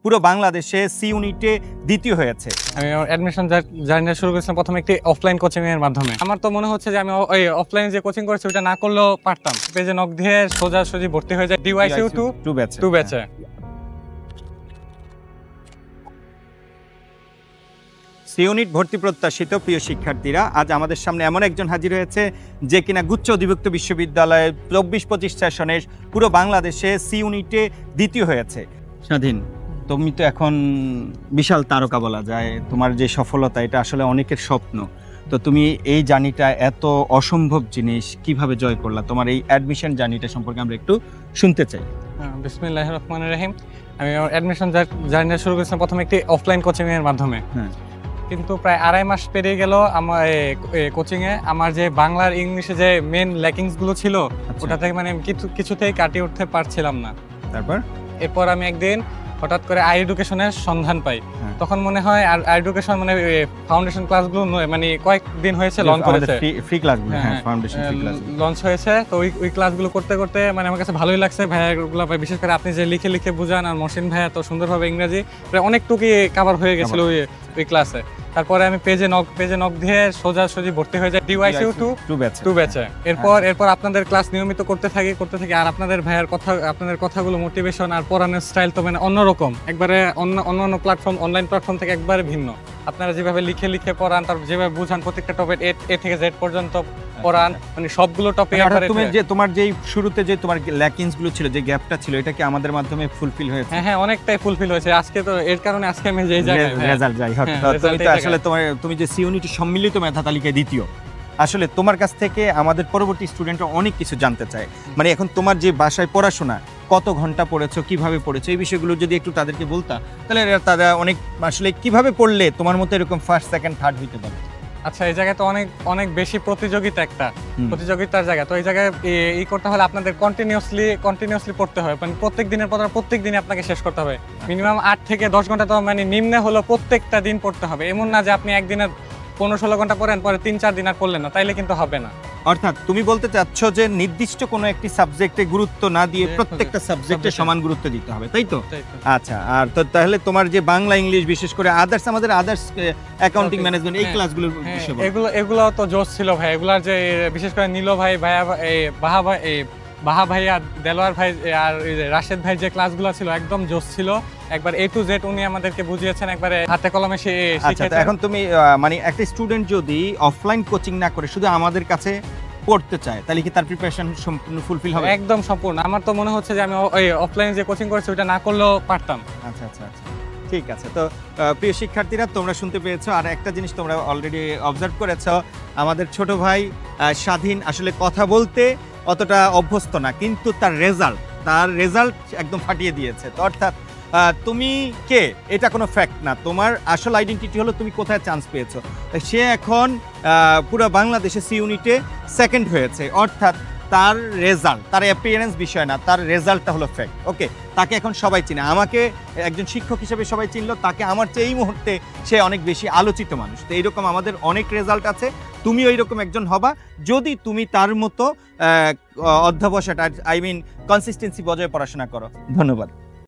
পুরো বাংলাদেশে সি ইউনিটে দ্বিতীয় হয়েছে। আমি আমার অ্যাডমিশন জার্নি শুরু করেছিলাম প্রথমে একটি অফলাইন কোচিং এর মাধ্যমে। আমার তো মনে হচ্ছে যে আমি ওই অফলাইনে যে কোচিং করেছি ওটা না করলেও পারতাম। পেজে নক দিয়ে সোজাসুজি ভর্তি হয়ে যায় ডিওয়াইসিউ 2 ব্যাচে। সি ইউনিট ভর্তি প্রত্যাশিত প্রিয় শিক্ষার্থীরা, আজ আমাদের সামনে এমন একজন হাজির হয়েছে যে কিনা গুচ্ছ অধিভুক্ত বিশ্ববিদ্যালয়ের 24-25 সেশনের পুরো বাংলাদেশে সি ইউনিটে দ্বিতীয় হয়েছে। স্বাধীন, তুমি তো এখন বিশাল তারকা বলা যায়, তোমার যে সফলতা এটা আসলে অনেকের স্বপ্ন। তো তুমি এই জার্নিটা এত অসম্ভব জিনিস কিভাবে জয় করলা? তোমার এই অ্যাডমিশন জার্নিটা সম্পর্কে আমরা একটু শুনতে চাই। বিসমিল্লাহির রহমানির রহিম। আমি আমার অ্যাডমিশন জার্নি শুরু করেছিলাম প্রথমে একটি অফলাইন কোচিং এর মাধ্যমে। কিন্তু প্রায় 2.5 মাস পেরিয়ে গেল আমার কোচিংয়ে আমার যে বাংলার ইংলিশে যে মেন ল্যাকিংসগুলো ছিল ওটা থেকে মানে কিছুতেই কাটিয়ে উঠতে পারছিলাম না। এরপর আমি একদিন হঠাৎ করে আই এডুকেশনের সন্ধান পাই। তখন মনে হয় আর আই এডুকেশন মানে ফাউন্ডেশন ক্লাসগুলো মানে কয়েকদিন হয়েছে লঞ্চ করেছে, ফ্রি ক্লাসগুলো, হ্যাঁ ফাউন্ডেশন ফ্রি ক্লাস লঞ্চ হয়েছে। তো ওই ক্লাসগুলো করতে করতে মানে আমার কাছে ভালোই লাগছে। ভাইয়াগুলো বিশেষ করে আপনি যে লিখে লিখে বুঝান, আর মহসিন ভাইয়া তো সুন্দরভাবে ইংরেজি অনেকটুকুই কভার হয়ে গেছিল ওই ক্লাসে। তারপরে আমি পেজে নক দিয়ে সোজাসুজি ভর্তি হয়ে যায় ডিওয়াইসিউ 2 ব্যাচে। এরপর আপনাদের ক্লাস নিয়মিত করতে থাকি আর আপনাদের ভাইয়ার আপনাদের কথাগুলো মোটিভেশন আর পড়ানোর স্টাইল তো মানে অন্যরকম, একবারে অন্য প্ল্যাটফর্ম অনলাইন প্ল্যাটফর্ম থেকে একবারে ভিন্ন। আপনারা যেভাবে লিখে লিখে পড়ান, তারপর যেভাবে বুঝান, প্রত্যেকটা টপিক এ থেকে জেড পর্যন্ত পড়ান, মানে সবগুলো টপিক। তুমি যে তোমার যেই শুরুতে যে তোমার ল্যাকিংস গুলো ছিল, যে গ্যাপটা ছিল, এটা কি আমাদের মাধ্যমে ফুলফিল হয়েছে? হ্যাঁ, অনেকটাই ফুলফিল হয়েছে। আজকে তো এর কারণে আজকে আমি যে জায়গায় রেজাল্ট যাই হোক, তুমি তো আসলে তুমি যে সি ইউনিটি সম্মিলিত মেধা তালিকায় দ্বিতীয়, আসলে তোমার কাছ থেকে আমাদের পরবর্তী স্টুডেন্টরা অনেক কিছু জানতে চায়। মানে এখন তোমার যে বাসায় পড়াশোনা, কত ঘন্টা পড়েছো, কিভাবে পড়েছো, এই বিষয়গুলো যদি একটু তাদেরকে বলতা তাহলে তারা অনেক আসলে কিভাবে পড়লে তোমার মতো এরকম ফার্স্ট সেকেন্ড থার্ড হইতে পারে। আচ্ছা, এই জায়গায় তো অনেক বেশি প্রতিযোগিতার জায়গা। তো এই জায়গায় করতে হলে আপনাদের কন্টিনিউয়াসলি পড়তে হবে, মানে প্রত্যেক দিনের পড়া প্রত্যেক দিনে আপনাকে শেষ করতে হবে। মিনিমাম 8 থেকে 10 ঘন্টা তো মানে নিম্নে হলো প্রত্যেকটা দিন পড়তে হবে। এমন না যে আপনি একদিনের 15-16 ঘন্টা পড়েন, পরে 3-4 দিন আর পড়লেন না, তাইলে কিন্তু হবে না। অর্থাৎ তুমি বলতে চাচ্ছ যে নির্দিষ্ট কোনো একটি সাবজেক্টে গুরুত্ব না দিয়ে প্রত্যেকটা সাবজেক্টে সমান গুরুত্ব দিতে হবে, তাই তো? আচ্ছা, আর তো তাহলে তোমার যে বাংলা, ইংলিশ, বিশেষ করে আমাদের আদার্স অ্যাকাউন্টিং ম্যানেজমেন্ট এই ক্লাসগুলোর বিষয় এগুলো তো জোশ ছিল ভাই। এগুলার যে বিশেষ করে নীল ভাই, বাহা ভাইয়া, দেলোয়ার ভাই আর রাশেদ ভাই যে ক্লাসগুলো ছিল একদম জোশ ছিল। একবার A to Z উনি আমাদেরকে বুঝিয়েছেন, একবারে হাতে কলমে শিখিয়েছেন। এখন তুমি মানে একটা স্টুডেন্ট যদি অফলাইন কোচিং না করে শুধু আমাদের কাছে পড়তে চায়, তাহলে কি তার প্রিপারেশন সম্পূর্ণ ফুলফিল হবে? একদম সম্পূর্ণ। আমার তো মনে হচ্ছে যে আমি ওই অফলাইনে যে কোচিং করেছি ওটা না করলেও পারতাম। আচ্ছা, ঠিক আছে। তো প্রিয় শিক্ষার্থীরা, তোমরা শুনতে পেয়েছো। আর একটা জিনিস তোমরা অলরেডি অবজার্ভ করেছো, আমাদের ছোট ভাই স্বাধীন আসলে কথা বলতে অতটা অভ্যস্ত না, কিন্তু তার রেজাল্ট একদম ফাটিয়ে দিয়েছে। তো অর্থাৎ তুমি কে এটা কোনো ফ্যাক্ট না, তোমার আসল আইডেন্টিটি হলো তুমি কোথায় চান্স পেয়েছো। সে এখন পুরো বাংলাদেশে সি ইউনিটে সেকেন্ড হয়েছে, অর্থাৎ তার রেজাল্ট, তার অ্যাপিয়ারেন্স বিষয় না, তার রেজাল্টটা হলো ফ্যাক্ট। ওকে, তাকে এখন সবাই চিনে, আমাকে একজন শিক্ষক হিসেবে সবাই চিনলো, তাকে আমার চেয়ে এই মুহূর্তে সে অনেক বেশি আলোচিত মানুষ। তো এইরকম আমাদের অনেক রেজাল্ট আছে, তুমি ওইরকম একজন হবা যদি তুমি তার মতো অধ্যবসায়টা, কনসিস্টেন্সি বজায় পড়াশোনা করো। ধন্যবাদ।